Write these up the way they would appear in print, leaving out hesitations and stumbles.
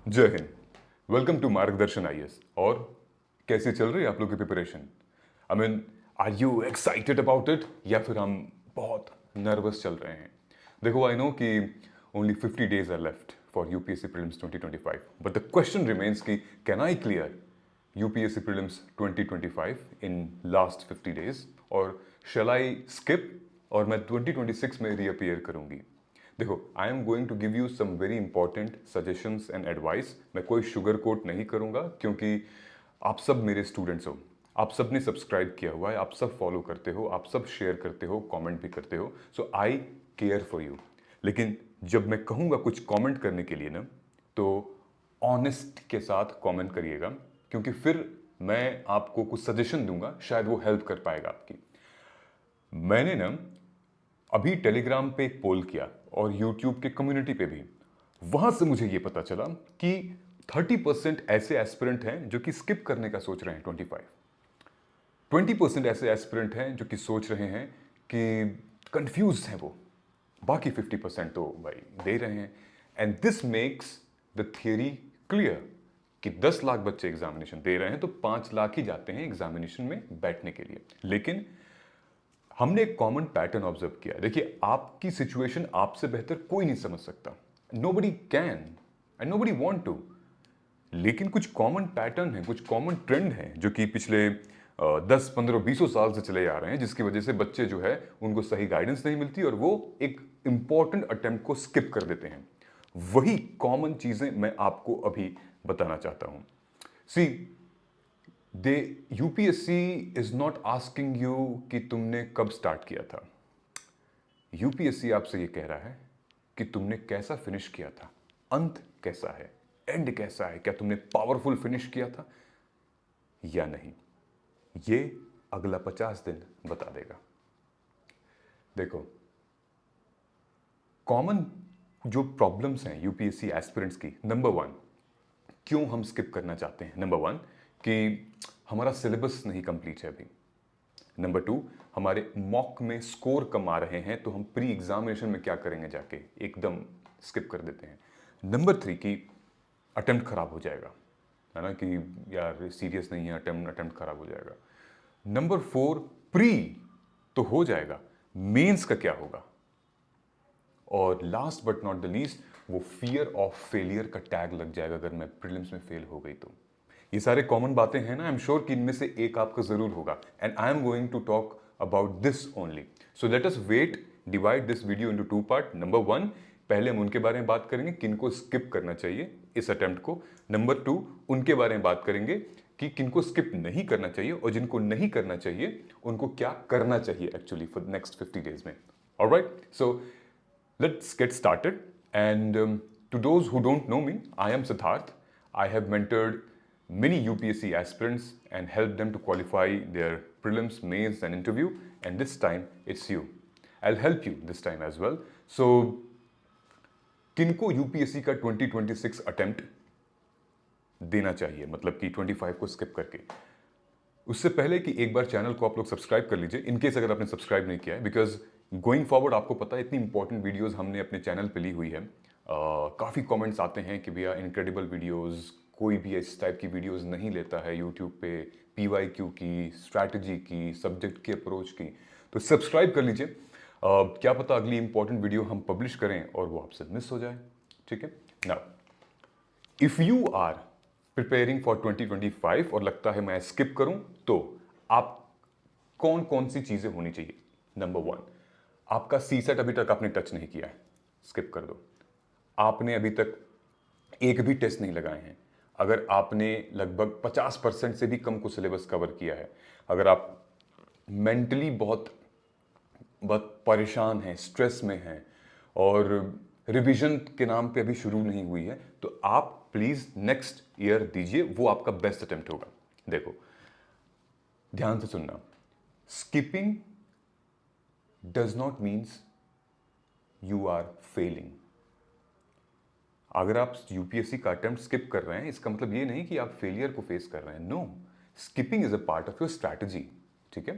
जय हिंद। Welcome to Margdarshan IAS. और कैसे चल रही है आप लोग की preparation? I mean, are you excited about it या फिर हम बहुत नर्वस चल रहे हैं? देखो, आई नो कि only 50 days are left for UPSC prelims 2025, but the question remains कि can I clear UPSC prelims 2025 in last 50 days, और शैल आई स्किप और मैं 2026 में रीअपियर करूंगी? देखो, I am going to give you some very important suggestions and advice. मैं कोई sugar coat नहीं करूंगा क्योंकि आप सब मेरे स्टूडेंट्स हो। आप सब ने सब्सक्राइब किया हुआ है, आप सब फॉलो करते हो, आप सब शेयर करते हो, कमेंट भी करते हो, सो आई केयर फॉर यू। लेकिन जब मैं कहूँगा कुछ कमेंट करने के लिए ना, तो ऑनेस्ट के साथ कमेंट करिएगा, क्योंकि फिर मैं आपको कुछ सजेशन दूंगा, शायद वो हेल्प कर पाएगा आपकी। मैंने ना अभी टेलीग्राम पे एक पोल किया और यूट्यूब के कम्युनिटी पे भी। वहां से मुझे ये पता चला कि 30% ऐसे एस्पिरेंट हैं जो कि स्किप करने का सोच रहे हैं 20% ऐसे एस्पिरेंट हैं जो कि सोच रहे हैं कि कंफ्यूज हैं वो। बाकी 50% तो भाई दे रहे हैं। And this makes the theory clear कि 10 लाख बच्चे एग्जामिनेशन दे रहे हैं तो 5 लाख ही जाते हैं एग्जामिनेशन में बैठने के लिए। लेकिन हमने एक कॉमन पैटर्न ऑब्जर्व किया। देखिए, आपकी सिचुएशन आपसे बेहतर कोई नहीं समझ सकता। Nobody can and nobody want to. लेकिन कुछ कॉमन पैटर्न है, कुछ कॉमन ट्रेंड है जो कि पिछले 10 15 20 साल से चले आ रहे हैं, जिसकी वजह से बच्चे जो है उनको सही गाइडेंस नहीं मिलती और वो एक इंपॉर्टेंट अटेम्प्ट को स्किप कर देते हैं। वही कॉमन चीजें मैं आपको अभी बताना चाहता हूं। See, the UPSC is not asking you कि तुमने कब स्टार्ट किया था। यूपीएससी आपसे ये कह रहा है कि तुमने कैसा फिनिश किया था, अंत कैसा है, एंड कैसा है, क्या तुमने पावरफुल फिनिश किया था या नहीं। ये अगला 50 दिन बता देगा। देखो, कॉमन जो प्रॉब्लम्स हैं यूपीएससी एस्पिरेंट्स की, नंबर वन, क्यों हम स्किप करना चाहते हैं? नंबर वन, कि हमारा सिलेबस नहीं कंप्लीट है अभी। नंबर टू, हमारे मॉक में स्कोर कम आ रहे हैं तो हम प्री एग्जामिनेशन में क्या करेंगे, जाके एकदम स्किप कर देते हैं। नंबर थ्री, कि अटेम्प्ट खराब हो जाएगा, है ना, कि यार सीरियस नहीं है, अटेम्प्ट खराब हो जाएगा। नंबर फोर, प्री तो हो जाएगा, मेंस का क्या होगा? और last but not the least, वो फियर ऑफ फेलियर का टैग लग जाएगा अगर मैं प्रीलिम्स में फेल हो गई तो। ये सारे कॉमन बातें हैं ना, आई एम श्योर कि इनमें से एक आपका जरूर होगा, and I am going to talk about this only. So let us wait, divide this video into two part. Number one, पहले हम उनके बारे में बात करेंगे किनको स्किप करना चाहिए इस अटेम्प्ट को। नंबर टू, उनके बारे में बात करेंगे कि किनको स्किप नहीं करना चाहिए, और जिनको नहीं करना चाहिए उनको क्या करना चाहिए एक्चुअली फॉर नेक्स्ट 50 डेज में। Alright, so let's get started. And to those who don't know me, I am Siddharth. I have mentored many UPSC aspirants and helped them to qualify their prelims, mains, and interview. And this time, it's you. I'll help you this time as well. So, किनको UPSC का 2026 attempt देना चाहिए, मतलब कि 25 को skip करके? उससे पहले कि एक बार चैनल को आप लोग सब्सक्राइब कर लीजिए, इनकेस अगर आपने सब्सक्राइब नहीं किया है, बिकॉज गोइंग फॉरवर्ड आपको पता है इतनी इंपॉर्टेंट वीडियोस हमने अपने चैनल पे ली हुई है। काफ़ी कमेंट्स आते हैं कि भैया इनक्रेडिबल वीडियोस, कोई भी इस टाइप की वीडियोस नहीं लेता है यूट्यूब पे, पीवाईक्यू की, स्ट्रैटेजी की, सब्जेक्ट की अप्रोच की। तो सब्सक्राइब कर लीजिए, क्या पता अगली इंपॉर्टेंट वीडियो हम पब्लिश करें और वो आपसे मिस हो जाए। ठीक है ना? If you are preparing for 2025 और लगता है मैं स्किप करूं, तो आप कौन कौन सी चीजें होनी चाहिए? नंबर वन, आपका सीसेट अभी तक आपने टच नहीं किया है, स्किप कर दो। आपने अभी तक एक भी टेस्ट नहीं लगाए हैं, अगर आपने लगभग 50% से भी कम को सिलेबस कवर किया है, अगर आप मेंटली बहुत बहुत परेशान हैं, स्ट्रेस में हैं, और रिवीजन के नाम पे अभी शुरू नहीं हुई है, तो आप प्लीज नेक्स्ट ईयर दीजिए, वो आपका बेस्ट अटेम्प्ट होगा। देखो, ध्यान से सुनना, skipping does not means you are failing. अगर आप यूपीएससी का अटेम्प्ट स्किप कर रहे हैं, इसका मतलब ये नहीं कि आप फेलियर को फेस कर रहे हैं। No, skipping is a part of your strategy. ठीक है,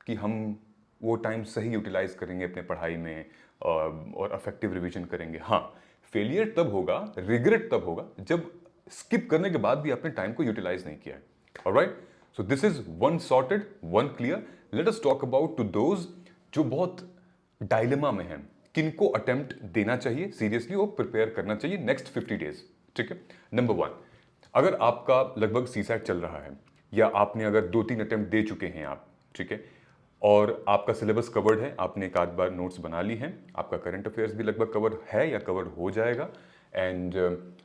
कि हम वो टाइम सही यूटिलाइज करेंगे अपने पढ़ाई में, और अफेक्टिव रिवीजन करेंगे। हाँ, फेलियर तब होगा, रिग्रेट तब होगा जब स्किप करने के बाद भी आपने टाइम को यूटिलाइज नहीं किया है। Alright, so this is one sorted, one clear. Let us talk about to those जो बहुत डायलेमा में हैं, किनको अटेम्प्ट देना चाहिए सीरियसली और प्रिपेयर करना चाहिए नेक्स्ट 50 डेज। ठीक है, नंबर 1, अगर आपका लगभग सीसैट चल रहा है या आपने अगर 2-3 अटेम्प्ट दे चुके हैं आप, ठीक है, और आपका सिलेबस कवर्ड है, आपने एक आध बार नोट्स बना ली हैं, आपका करंट अफेयर्स भी लगभग कवर है या कवर हो जाएगा, एंड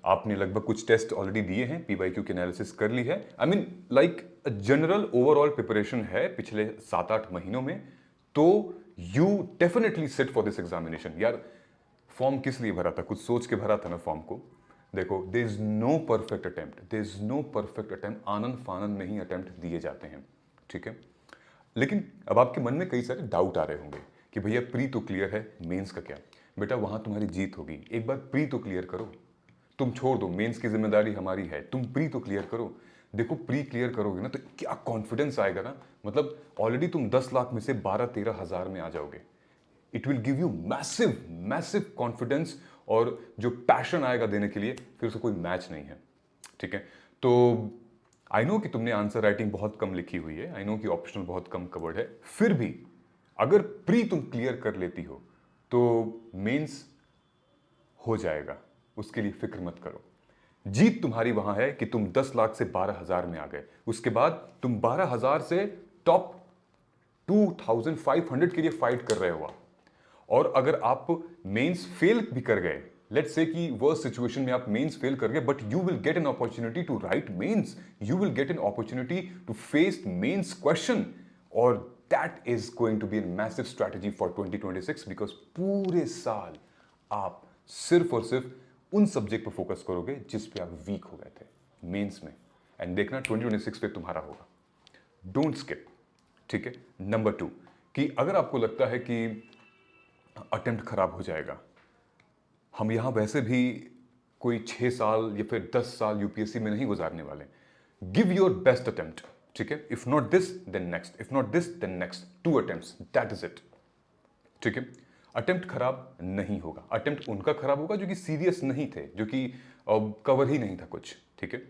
आपने लगभग कुछ टेस्ट ऑलरेडी दिए हैं, पीवाईक्यू की एनालिसिस कर ली है, I mean like general overall preparation है पिछले 7-8 महीनों में, तो you definitely sit for this examination. यार फॉर्म किस लिए भरा था? कुछ सोच के भरा था ना फॉर्म को। देखो, there is no perfect attempt, there is no perfect attempt, आनंद फानंद में ही अटेम्प्ट दिए जाते हैं। ठीक है, लेकिन अब आपके मन में कई सारे डाउट आ रहे होंगे कि भैया प्री तो क्लियर है, मेंस का क्या? बेटा वहां तुम्हारी जीत होगी, एक बार प्री तो क्लियर करो। तुम छोड़ दो, मेंस की जिम्मेदारी हमारी है, तुम प्री तो क्लियर करो। देखो प्री क्लियर करोगे ना तो क्या कॉन्फिडेंस आएगा ना, मतलब ऑलरेडी तुम 10 लाख में से 12-13 हजार में आ जाओगे। It will give you massive massive confidence, और जो पैशन आएगा देने के लिए, फिर उसका कोई मैच नहीं है। ठीक है, तो आई नो कि तुमने आंसर राइटिंग बहुत कम लिखी हुई है, आई नो कि ऑप्शनल बहुत कम कवर्ड है, फिर भी अगर प्री तुम क्लियर कर लेती हो तो मेंस हो जाएगा, उसके लिए फिक्र मत करो। जीत तुम्हारी वहां है कि तुम 10 लाख से 12,000 में आ गए, उसके बाद तुम 12,000 से टॉप 2,500 के लिए फाइट कर रहे हो। और अगर आप मेंस फेल भी कर गए, लेट्स से कि वर्स्ट सिचुएशन में आप मेंस फेल कर गए, but you will get an opportunity to write mains, you will get an opportunity to face mains question, और that is going to be an massive strategy for 2026, because पूरे साल आप सिर्फ और सिर्फ उन सब्जेक्ट पर फोकस करोगे जिस पे आप वीक हो गए थे मेंस में, एंड देखना 2026 पे तुम्हारा होगा। Don't skip. ठीक है, नंबर 2, कि अगर आपको लगता है कि अटेम्प्ट खराब हो जाएगा, हम यहां वैसे भी कोई 6 साल या फिर 10 साल यूपीएससी में नहीं गुजारने वाले, गिव योर बेस्ट अटेम्प्ट। ठीक है, if not this then next, if not this then next, 2 attempts, that is it. ठीक है, अटेम्प्ट खराब नहीं होगा, अटेम्प्ट उनका खराब होगा जो कि सीरियस नहीं थे, जो कि कवर ही नहीं था कुछ। ठीक है,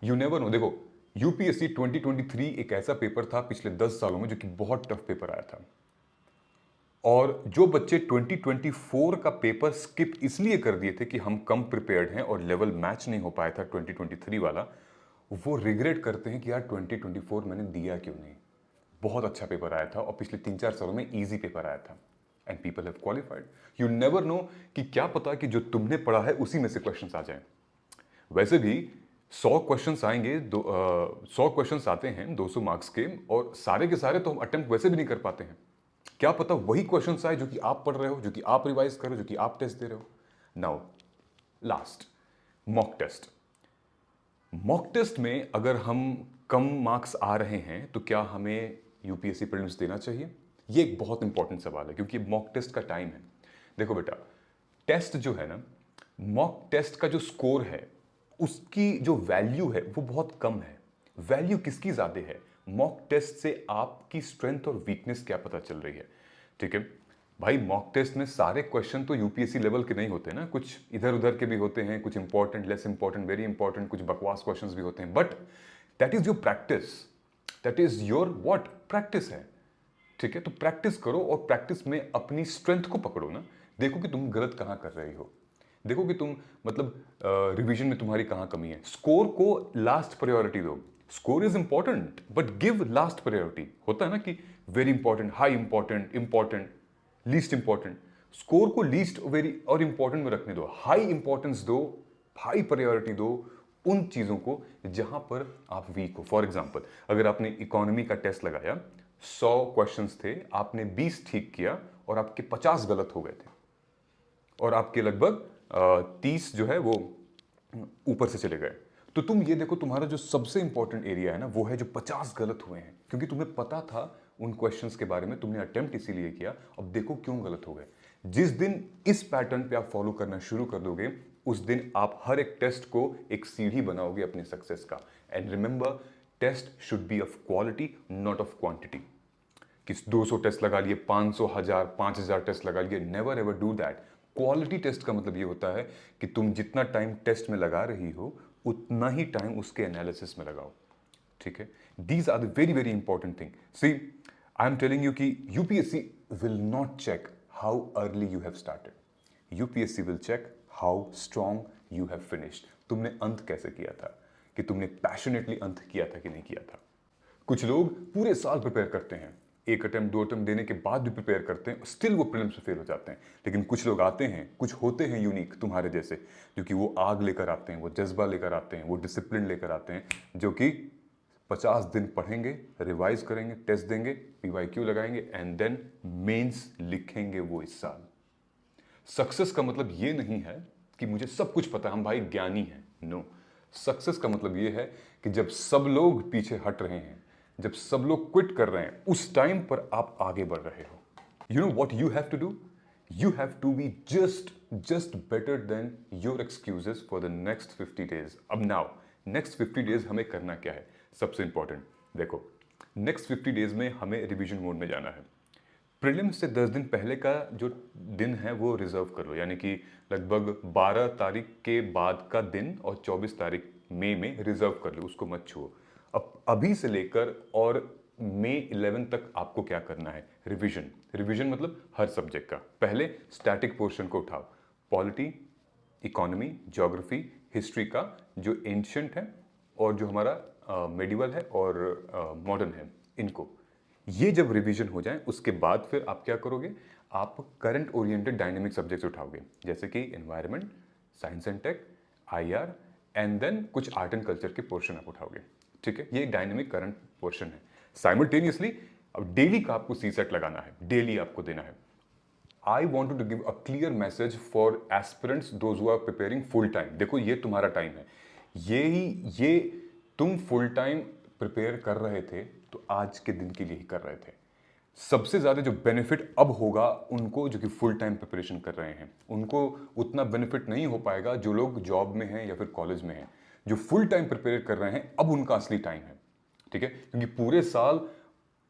यू नेवर नो। देखो, यूपीएससी 2023 एक ऐसा पेपर था पिछले 10 सालों में जो कि बहुत टफ पेपर आया था, और जो बच्चे 2024 का पेपर स्किप इसलिए कर दिए थे कि हम कम प्रिपेयर्ड हैं और लेवल मैच नहीं हो पाया था 2023 वाला, वो रिग्रेट करते हैं कि यार 2024 मैंने दिया क्यों नहीं। बहुत अच्छा पेपर आया था और पिछले 3-4 सालों में इजी पेपर आया था, and people have qualified. You never know कि क्या पता कि जो तुमने पढ़ा है उसी में से क्वेश्चंस आ जाएं। वैसे भी 100 क्वेश्चंस आएंगे, 100 क्वेश्चंस आते हैं 200 मार्क्स के, और सारे के सारे तो हम अटेम्प्ट वैसे भी नहीं कर पाते हैं। क्या पता वही क्वेश्चंस आए जो कि आप पढ़ रहे हो, जो कि आप रिवाइज कर रहे हो, जो कि आप टेस्ट दे रहे हो। Now last, mock test. Mock test में अगर हम कम मार्क्स आ रहे हैं तो क्या हमें यूपीएससी प्रीलिम्स देना चाहिए? ये एक बहुत इंपॉर्टेंट सवाल है, क्योंकि मॉक टेस्ट का टाइम है। देखो बेटा, टेस्ट जो है ना, मॉक टेस्ट का जो स्कोर है उसकी जो वैल्यू है वो बहुत कम है। वैल्यू किसकी ज्यादा है? मॉक टेस्ट से आपकी स्ट्रेंथ और वीकनेस क्या पता चल रही है। ठीक है भाई, मॉक टेस्ट में सारे क्वेश्चन तो यूपीएससी लेवल के नहीं होते ना, कुछ इधर उधर के भी होते हैं, कुछ important, less important, very important, कुछ बकवास क्वेश्चंस भी होते हैं, but that is your practice, that is your what practice है। ठीक है, तो प्रैक्टिस करो और प्रैक्टिस में अपनी स्ट्रेंथ को पकड़ो ना। देखो कि तुम गलत कहां कर रही हो, देखो कि तुम मतलब रिवीजन में तुम्हारी कहां कमी है। स्कोर को लास्ट प्रायोरिटी दो। Score is important but give last priority. होता है ना कि very important, high important, important, least important. Score को लीस्ट, वेरी और इंपॉर्टेंट में रखने दो। हाई इंपॉर्टेंस दो, हाई प्रायोरिटी दो उन चीजों को जहां पर आप वीक हो। फॉर एग्जाम्पल, अगर आपने इकोनॉमी का टेस्ट लगाया, 100 क्वेश्चंस थे, आपने 20 ठीक किया और आपके 50 गलत हो गए थे, और आपके लगभग 30 जो है वो ऊपर से चले गए, तो तुम ये देखो तुम्हारा जो सबसे इंपॉर्टेंट एरिया है ना, वो है जो 50 गलत हुए हैं, क्योंकि तुम्हें पता था उन क्वेश्चंस के बारे में, तुमने अटेम्प्ट इसीलिए किया। अब देखो क्यों गलत हो गए। जिस दिन इस पैटर्न पे आप फॉलो करना शुरू कर दोगे, उस दिन आप हर एक टेस्ट को एक सीढ़ी बनाओगे अपनी सक्सेस का। And remember, test should be of quality, not of quantity. कि 200 टेस्ट लगा लिए, 500, 1000, 5000 टेस्ट लगा लिए, never ever do that. Quality test का मतलब ये होता है कि तुम जितना टाइम टेस्ट में लगा रही हो उतना ही टाइम उसके एनालिसिस में लगाओ, ठीक है। These are the very very important thing. See, I am telling you कि UPSC will not check how early you have started, UPSC will check how strong you have finished. तुमने अंत कैसे किया था, कि तुमने पैशनेटली अंत किया था कि नहीं किया था। कुछ लोग पूरे साल प्रिपेयर करते हैं, एक अटेम्प्ट 2 अटेम्प्ट देने के बाद भी प्रिपेयर करते हैं, स्टिल वो प्रीलिम्स में फेल हो जाते हैं। लेकिन कुछ लोग आते हैं, कुछ होते हैं यूनिक तुम्हारे जैसे, जो कि वो आग लेकर आते हैं, वो जज्बा लेकर आते हैं, वो डिसिप्लिन लेकर आते हैं, जो कि 50 दिन पढ़ेंगे, रिवाइज करेंगे, टेस्ट देंगे, पीवाईक्यू लगाएंगे एंड देन मेंस लिखेंगे वो इस साल। सक्सेस का मतलब ये नहीं है कि मुझे सब कुछ पता है, हम भाई ज्ञानी हैं। नो, सक्सेस का मतलब ये है कि जब सब लोग पीछे हट रहे हैं, जब सब लोग क्विट कर रहे हैं, उस टाइम पर आप आगे बढ़ रहे हो। You know what you have to do, you have to be just better than your excuses for the next 50 days. अब नाउ नेक्स्ट 50 डेज हमें करना क्या है, सबसे इंपॉर्टेंट देखो, नेक्स्ट 50 डेज में हमें रिवीजन मोड में जाना है। प्रीलिम्स से 10 दिन पहले का जो दिन है वो रिजर्व कर लो, यानी कि लगभग 12 तारीख के बाद का दिन और 24 तारीख मई में रिजर्व कर लो, उसको मत छुओ। अब अभी से लेकर और मई 11 तक आपको क्या करना है, रिवीजन। रिवीजन मतलब हर सब्जेक्ट का। पहले स्टैटिक पोर्शन को उठाओ, पॉलिटी, इकोनॉमी, ज्योग्राफी, हिस्ट्री का जो एंशियंट है और जो हमारा मेडिवल है और मॉडर्न है, इनको। ये जब रिवीजन हो जाए उसके बाद फिर आप क्या करोगे, आप करंट ओरिएंटेड डायनेमिक सब्जेक्ट्स उठाओगे, जैसे कि environment, science and tech, IR and then कुछ आर्ट एंड कल्चर के पोर्शन आप उठाओगे, ठीक है। ये एक डायनेमिक करंट पोर्शन है। साइमल्टेनियसली अब डेली का आपको सी सेट लगाना है, डेली आपको देना है। I want to give a clear message for aspirants those who are preparing full time. देखो ये तुम्हारा टाइम है, ये तुम फुल टाइम प्रिपेयर कर रहे थे तो आज के दिन के लिए ही कर रहे थे। सबसे ज़्यादा जो बेनिफिट अब होगा उनको जो कि फुल टाइम प्रिपरेशन कर रहे हैं, उनको उतना बेनिफिट नहीं हो पाएगा जो लोग जॉब में हैं या फिर कॉलेज में हैं। जो फुल टाइम प्रिपेयर कर रहे हैं अब उनका असली टाइम है, ठीक है। क्योंकि पूरे साल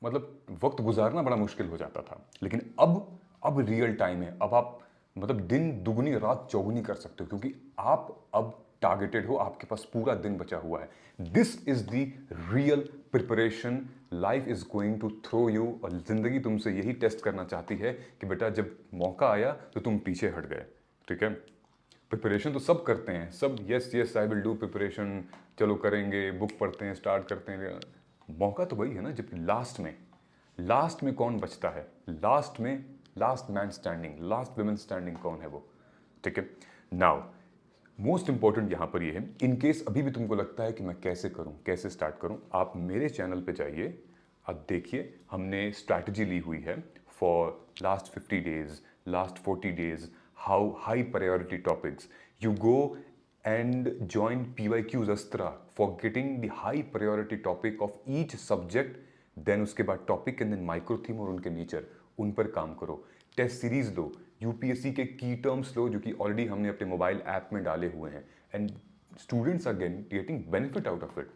मतलब वक्त गुजारना बड़ा मुश्किल हो जाता था, लेकिन अब रियल टाइम है। अब आप मतलब दिन दुगनी रात चौगुनी कर सकते हो, क्योंकि आप अब टारगेटेड हो, आपके पास पूरा दिन बचा हुआ है। This is the real preparation life is going to throw you. और जिंदगी तुमसे यही टेस्ट करना चाहती है कि बेटा जब मौका आया तो तुम पीछे हट गए, ठीक है। प्रिपरेशन तो सब करते हैं, सब yes I will do preparation, चलो करेंगे, बुक पढ़ते हैं, स्टार्ट करते हैं। मौका तो वही है ना जब लास्ट में कौन बचता है, लास्ट में last man standing, last women standing कौन है वो, ठीक है। नाउ मोस्ट इंपॉर्टेंट यहां पर ये है, इन केस अभी भी तुमको लगता है कि मैं कैसे करूं, कैसे स्टार्ट करूं, आप मेरे चैनल पे जाइए, अब देखिए हमने स्ट्रैटेजी ली हुई है for last 50 days, last 40 days, how high priority topics. You go and join PYQs Astra for getting the high priority topic of each subject, then उसके बाद topic and then micro theme और उनके nature, उन पर काम करो। Test series लो, UPSC के की टर्म्स लो जो कि ऑलरेडी हमने अपने मोबाइल ऐप में डाले हुए हैं, and students are getting benefit out of it.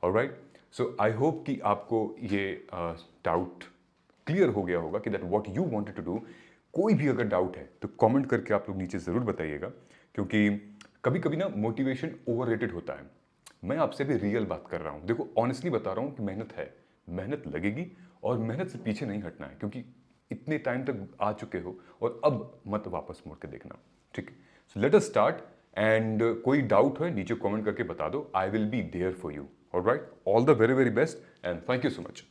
Alright, so I hope कि आपको ये डाउट क्लियर हो गया होगा कि that what you wanted to do. कोई भी अगर डाउट है तो कमेंट करके आप लोग नीचे ज़रूर बताइएगा, क्योंकि कभी कभी ना मोटिवेशन ओवररेटेड होता है। मैं आपसे भी रियल बात कर रहा हूँ, देखो ऑनेस्टली बता रहा हूँ कि मेहनत है, मेहनत लगेगी और मेहनत से पीछे नहीं हटना है, क्योंकि इतने टाइम तक आ चुके हो और अब मत वापस मुड़ के देखना, ठीक है। So let us start, and कोई डाउट है नीचे कमेंट करके बता दो, I will be there for you. Alright, all the very very best and thank you so much.